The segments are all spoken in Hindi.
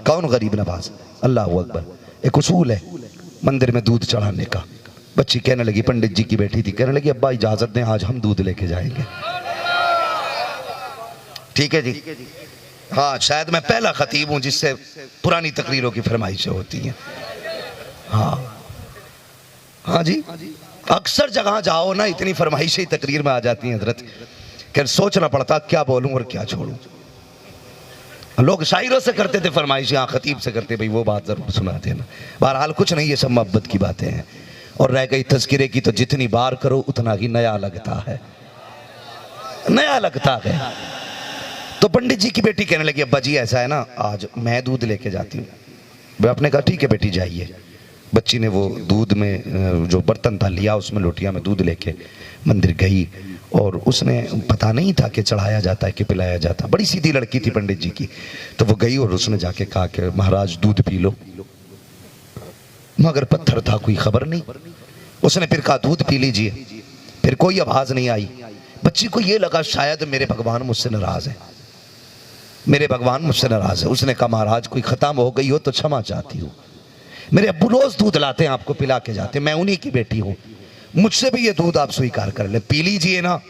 कौन गरीब नवाज? अल्लाह अकबर। एक उसूल है मंदिर में दूध चढ़ाने का। बच्ची कहने लगी, पंडित जी की बेटी थी, कहने लगी अब्बा इजाजत दें, आज हम दूध लेके जाएंगे। ठीक है जी, हाँ शायद मैं पहला खतीब हूं जिससे पुरानी तकरीरों की फरमाइशें होती हैं। हाँ हाँ जी, अक्सर जगह जाओ ना इतनी फरमाइशें तकरीर में आ जाती हैं हजरत, कि सोचना पड़ता क्या बोलूं और क्या छोड़ूं। लोग शायरों से करते थे फरमाइश, यहाँ खतीब से करते, भाई वो बात जरूर सुना देना। बहरहाल कुछ नहीं, ये सब मोहब्बत की बातें हैं। और रह गई तज़किरे की, तो जितनी बार करो उतना ही नया लगता है, नया लगता है। तो पंडित जी की बेटी कहने लगी अब्बा जी ऐसा है ना, आज मैं दूध लेके जाती हूँ। आपने कहा ठीक है बेटी जाइए। बच्ची ने वो दूध में जो बर्तन था लिया, उसमें लोटिया में दूध लेके मंदिर गई। और उसने पता नहीं था कि चढ़ाया जाता है कि पिलाया जाता। बड़ी सीधी लड़की थी पंडित जी की। तो वो गई और उसने जाके कहा कि महाराज दूध पी लो। मगर पत्थर था, कोई खबर नहीं। उसने फिर कहा दूध पी लीजिए, फिर कोई आवाज नहीं आई। बच्ची को ये लगा शायद मेरे भगवान मुझसे नाराज है, मेरे भगवान मुझसे नाराज है। उसने कहा महाराज कोई खत्म हो गई हो तो क्षमा चाहती हूँ, मेरे अब्बू रोज दूध लाते हैं आपको पिला के जाते, मैं उन्हीं की बेटी हूँ, मुझसे भी ये दूध आप स्वीकार कर ले, पी लीजिए ना।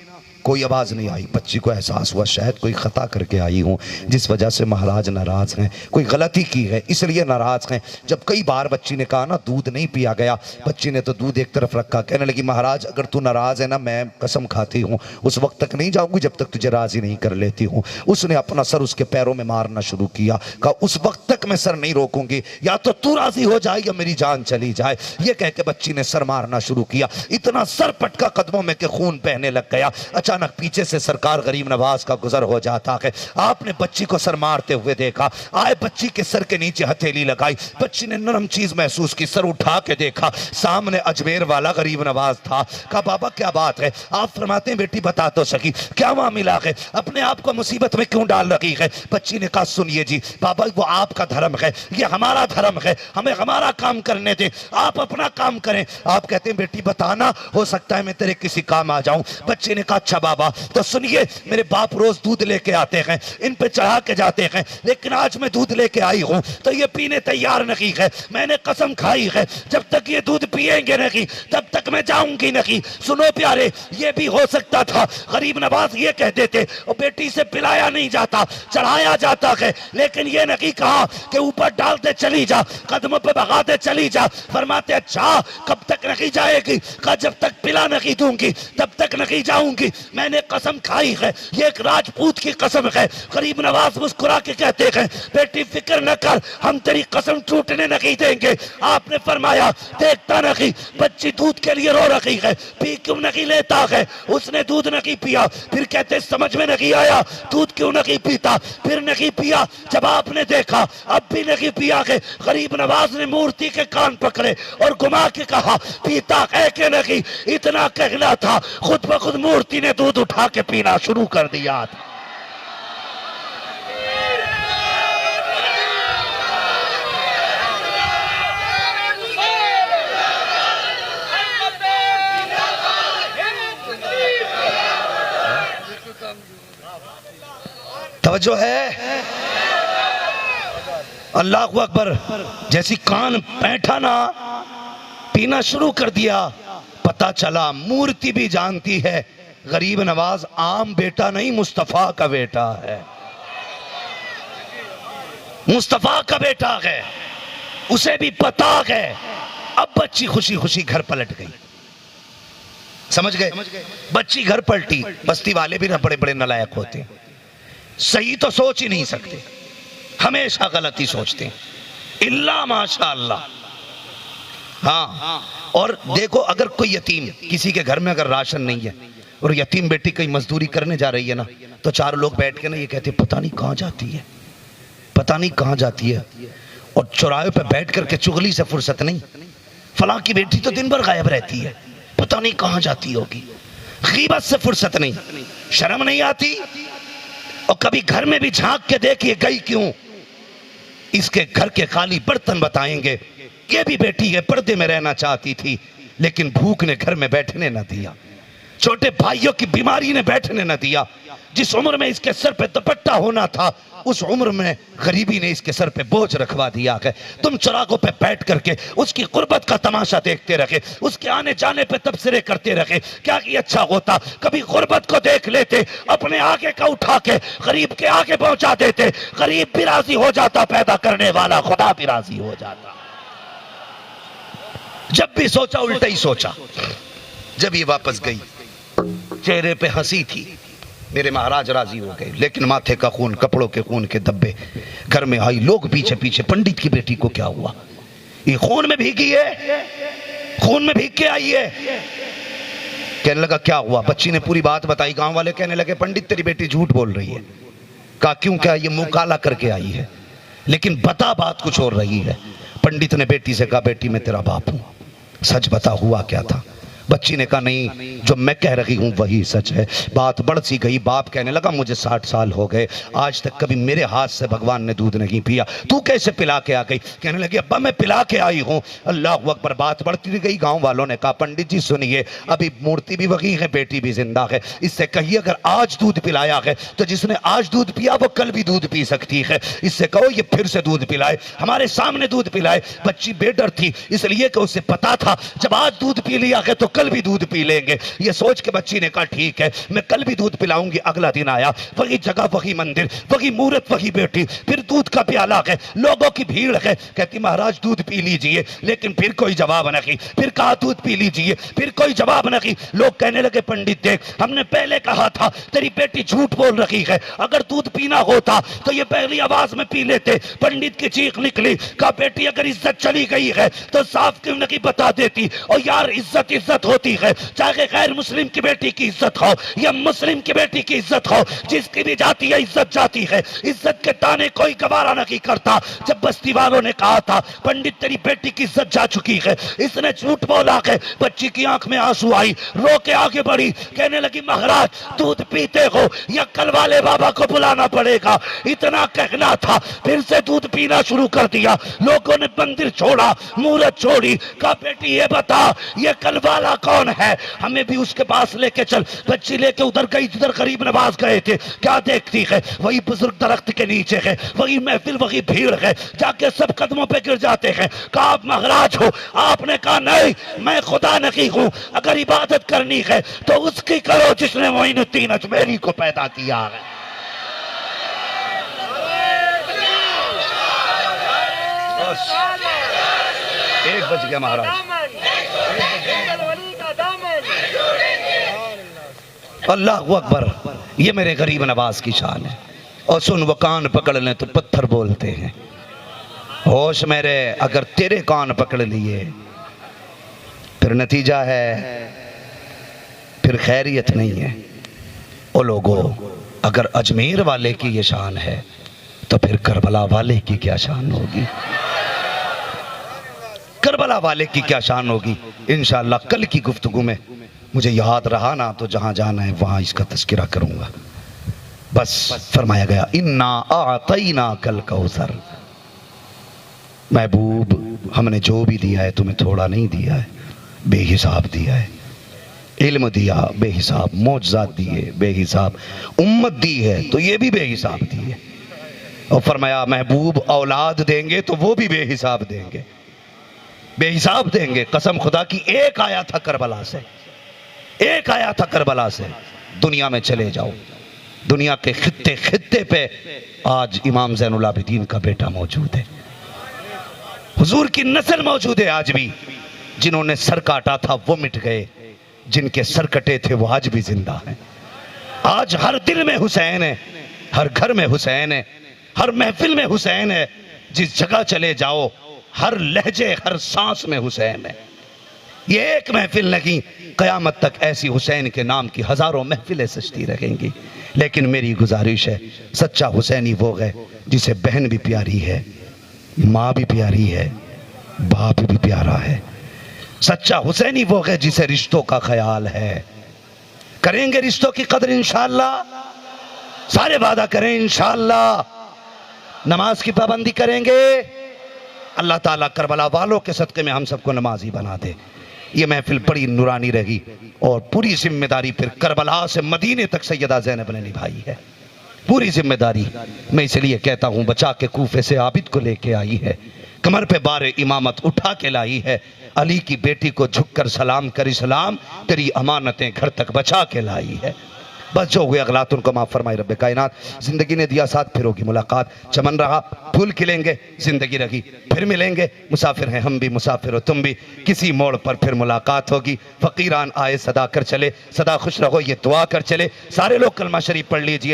कोई आवाज नहीं आई। बच्ची को एहसास हुआ शायद कोई खता करके आई हूँ जिस वजह से महाराज नाराज हैं, कोई गलती की है इसलिए नाराज हैं। जब कई बार बच्ची ने कहा ना दूध नहीं पिया गया, बच्ची ने तो दूध एक तरफ रखा, कहने लगी महाराज अगर तू नाराज है ना, मैं कसम खाती हूँ उस वक्त तक नहीं जाऊंगी जब तक तुझे राजी नहीं कर लेती हूँ। उसने अपना सर उसके पैरों में मारना शुरू किया, कहा उस वक्त तक मैं सर नहीं रोकूंगी, या तो तू राजी हो जाए या मेरी जान चली जाए। ये कह के बच्ची ने सर मारना शुरू किया। इतना सर पटका कदमों में के खून बहने लग गया। अचानक पीछे से सरकार गरीब नवाज का गुजर हो जाता है। आपने बच्ची को सर मारते हुए देखा, आए बच्ची के सर के नीचे हथेली लगाई, बच्ची ने नरम चीज महसूस की, सर उठा के देखा, सामने अजमेर वाला गरीब नवाज था। कहा बाबा क्या बात है? आप फरमाते हैं बेटी बता तो सकी क्या मामला है, अपने आप को मुसीबत में क्यों डाल रही है? बच्ची ने कहा सुनिए जी बाबा वो आपका धर्म है, ये हमारा धर्म है, हमें हमारा काम करने दें, आप अपना काम करें। आप कहते हैं बेटी बताना, हो सकता है मैं तेरे किसी काम आ जाऊं। बच्चे ने कहा अच्छा बाबा तो सुनिए, मेरे बाप रोज दूध लेके आते हैं, इन पे चढ़ा के जाते हैं, लेकिन आज मैं दूध लेके आई हूं तो ये पीने तैयार नहीं है। मैंने कसम खाई है जब तक ये दूध पिएंगे नहीं तब तक मैं जाऊंगी नहीं। सुनो प्यारे, ये भी हो सकता था गरीब नवाज ये कहते थे और बेटी से पिलाया नहीं जाता चढ़ाया जाता है, लेकिन ये नहीं कहा कि ऊपर डालते चली जा, कदमों पे भगाते चली जा। फरमाते अच्छा कब तक नहीं जाएगी? कहा जब तक पिला नहीं दूंगी तब तक नहीं जाऊंगी। मैंने कसम खाई है, ये एक राजपूत की कसम है। गरीब नवाज मुस्कुरा के कहते हैं बेटी फिक्र न कर, हम तेरी कसम टूटने नहीं देंगे। आपने फरमाया देखता नहीं बच्ची दूध के लिए रो रही है, पी क्यों नहीं लेता है? उसने दूध नहीं पिया। फिर कहते समझ में नहीं आया दूध क्यों नहीं पीता, फिर नहीं पिया। जब आपने देखा अब भी नहीं पिया है, गरीब नवाज ने मूर्ति के कान पकड़े और घुमा के कहा पीता है कि नहीं? इतना कहना था खुद ब खुद मूर्ति ने दूध उठा के पीना शुरू कर दिया था। तवज्जो है? अल्लाह अकबर। जैसी कान बैठा ना, पीना शुरू कर दिया। पता चला मूर्ति भी जानती है गरीब नवाज आम बेटा नहीं मुस्तफा का बेटा है, मुस्तफा का बेटा है, उसे भी पता है। अब बच्ची खुशी खुशी घर पलट गई। समझ गए? बच्ची घर पलटी। बस्ती वाले भी ना बड़े बड़े नालायक होते, सही तो सोच ही नहीं सकते, हमेशा गलती सोचते हैं। इल्ला माशाअल्लाह। हाँ, और देखो अगर कोई यतीम किसी के घर में अगर राशन नहीं है और यतीम बेटी कहीं मजदूरी करने जा रही है ना, तो चार लोग बैठ के ना ये कहते पता नहीं कहाँ जाती है, पता नहीं कहाँ जाती है। और चौराहे पे बैठ करके चुगली से फुर्सत नहीं, फलां की बेटी तो दिन भर गायब रहती है, पता नहीं कहाँ जाती होगी। गीबत से फुर्सत नहीं, शर्म नहीं आती। और कभी घर में भी झांक के देखिए गई क्यों, इसके घर के खाली बर्तन बताएंगे। ये भी बेटी है, पर्दे में रहना चाहती थी लेकिन भूख ने घर में बैठने न दिया, छोटे भाइयों की बीमारी ने बैठने न दिया। जिस उम्र में इसके सर पे दुपट्टा होना था उस उम्र में गरीबी ने इसके सर पे बोझ रखवा दिया है। तुम चौराहों पे बैठ करके उसकी गुर्बत का तमाशा देखते रहे, उसके आने जाने पे तबसरे करते रहे। क्या ये अच्छा होता कभी गुर्बत को देख लेते, अपने आगे का उठा के गरीब के आगे पहुंचा देते, गरीब भी राजी हो जाता, पैदा करने वाला खुदा भी राजी हो जाता। जब भी सोचा उल्टा ही सोचा। जब ये वापस गई चेहरे पे हंसी थी, मेरे महाराज राजी हो गए, लेकिन माथे का खून, कपड़ों के खून के धब्बे घर में आई। लोग पीछे पीछे, पंडित की बेटी को क्या हुआ? ये खून में भीगी है, खून में भीग के आई है। कहने लगा क्या हुआ? बच्ची ने पूरी बात बताई। गांव वाले कहने लगे पंडित तेरी बेटी झूठ बोल रही है। कहा क्यों? क्या ये मुंह काला करके आई है, लेकिन बता बात कुछ और रही है। पंडित ने बेटी से कहा बेटी मैं तेरा बाप हूं, सच बता हुआ क्या था? बच्ची ने कहा नहीं, जो मैं कह रही हूं वही सच है। बात बढ़ सी गई। बाप कहने लगा मुझे 60 साल हो गए, आज तक कभी मेरे हाथ से भगवान ने दूध नहीं पिया, तू कैसे पिला के आ गई? कहने लगी अब्बा मैं पिला के आई हूं। अल्लाह अकबर। बात बढ़ती गई। गांव वालों ने कहा पंडित जी सुनिए, अभी मूर्ति भी वही है, बेटी भी जिंदा है, इससे कहिए अगर आज दूध पिलाया है तो जिसने आज दूध पिया वो कल भी दूध पी सकती है। इससे कहो ये फिर से दूध पिलाए, हमारे सामने दूध पिलाए। बच्ची बेडर थी, इसलिए कि उसे पता था जब आज दूध पी लिया है तो कल भी दूध पी लेंगे। ये सोच के बच्ची ने कहा ठीक है मैं कल भी दूध पिलाऊंगी। अगला दिन आया, वही जगह, वही मंदिर, वही मूर्त, वही बेटी, फिर दूध का प्याला है, लोगों की भीड़ है। कहती महाराज दूध पी लीजिए, लेकिन फिर कोई जवाब नहीं। फिर कहा दूध पी लीजिए, फिर कोई जवाब नहीं। लोग कहने लगे पंडित देख हमने पहले कहा था तेरी बेटी झूठ बोल रही है, अगर दूध पीना होता तो ये पहली आवाज में पी लेते। पंडित की चीख निकली, कहा बेटी अगर इज्जत चली गई है तो साफ क्यों नहीं बता देती? और यार इज्जत इज्जत होती है, चाहे गैर मुस्लिम की बेटी की इज्जत हो या मुस्लिम की बेटी की इज्जत हो, जिसकी भी जाती है इज्जत जाती है। इज्जत के ताने कोई गवारा नहीं करता। जब बस्ती वालों ने कहा था पंडित तेरी बेटी की इज्जत जा चुकी है, इसने झूठ बोला है, बच्ची की आंख में आंसू आई, रो के आगे बढ़ी, कहने लगी महाराज दूध पीते हो या कल वाले बाबा को बुलाना पड़ेगा? इतना कहना था, फिर से दूध पीना शुरू कर दिया। लोगों ने मंदिर छोड़ा, मूर्त छोड़ी, कहा बेटी ये बता ये कल वाला कौन है, हमें भी उसके पास लेके चल। बच्ची लेके उधर गई जिधर गरीब नवाज गए थे। क्या देखती है? वही बुजुर्ग दरख्त के नीचे है, वही महफिल, वही भीड़ है। जाके सब कदमों पे गिर जाते हैं। कहा आप महाराज हो? आपने कहा नहीं मैं खुदा नहीं हूं, अगर इबादत करनी है तो उसकी करो जिसने मोइनुद्दीन अजमेरी को पैदा किया है। एक बज गया महाराज। अल्लाह अकबर। ये मेरे गरीब नवाज की शान है। और सुन वो कान पकड़ लें तो पत्थर बोलते हैं। होश मेरे अगर तेरे कान पकड़ लिए फिर नतीजा है फिर खैरियत नहीं है। ओ लोगों अगर अजमेर वाले की ये शान है तो फिर करबला वाले की क्या शान होगी? करबला वाले की क्या शान होगी? इंशाअल्लाह कल की गुफ्तगू में मुझे याद रहा ना तो जहां जाना है वहां इसका तस्करा करूंगा। बस फरमाया गया इन्ना आतईना कल कौसर। महबूब हमने जो भी दिया है तुम्हें थोड़ा नहीं दिया है, बेहिसाब दिया है। इल्म दिया बेहिसाब, मौजज़ात दिए बेहिसाब, उम्मत दी है तो ये भी बेहिसाब दी है। और फरमाया महबूब औलाद देंगे तो वो भी बेहिसाब देंगे, बेहिसाब देंगे। कसम खुदा की एक आया था करबला से, एक आया था करबला से। दुनिया में चले जाओ, दुनिया के खित्ते खित्ते पे आज इमाम ज़ैनुल आबिदीन का बेटा मौजूद है, हुजूर की नस्ल मौजूद है आज भी। जिन्होंने सर काटा था वो मिट गए, जिनके सर कटे थे वो आज भी जिंदा हैं। आज हर दिल में हुसैन है, हर घर में हुसैन है, हर महफिल में हुसैन है। जिस जगह चले जाओ हर लहजे हर सांस में हुसैन है। ये एक महफिल नहीं, क़यामत तक ऐसी हुसैन के नाम की हजारों महफिलें सजती रहेंगी। लेकिन मेरी गुजारिश है सच्चा हुसैनी वो है जिसे बहन भी प्यारी है, माँ भी प्यारी है, बाप भी प्यारा है। सच्चा हुसैनी वो है जिसे रिश्तों का ख्याल है। करेंगे रिश्तों की कदर इंशाअल्लाह, सारे वादा करें इंशाअल्लाह। नमाज की पाबंदी करेंगे। अल्लाह ताला करबला वालों के सदक़े में हम सबको नमाजी बना दे। ये महफिल बड़ी नूरानी रही और पूरी जिम्मेदारी फिर करबला से मदीने तक सैयदा ज़ैनब ने निभाई है। पूरी जिम्मेदारी मैं इसलिए कहता हूं बचा के कूफे से आबिद को लेके आई है, कमर पे बार इमामत उठा के लाई है, अली की बेटी को झुककर सलाम कर इस्लाम तेरी अमानतें घर तक बचा के लाई है। बस जो हुए अगलात उनको माफ फरमाए रब्बे कायनात। जिंदगी ने दिया साथ, फिर होगी मुलाकात। चमन रहा फूल खिलेंगे, जिंदगी रही फिर मिलेंगे। मुसाफिर हैं हम भी, मुसाफिर हो तुम भी, किसी मोड़ पर फिर मुलाकात होगी। फकीरान आए सदा कर चले, सदा खुश रहो ये दुआ कर चले। सारे लोग कलमा शरीफ पढ़ लीजिए।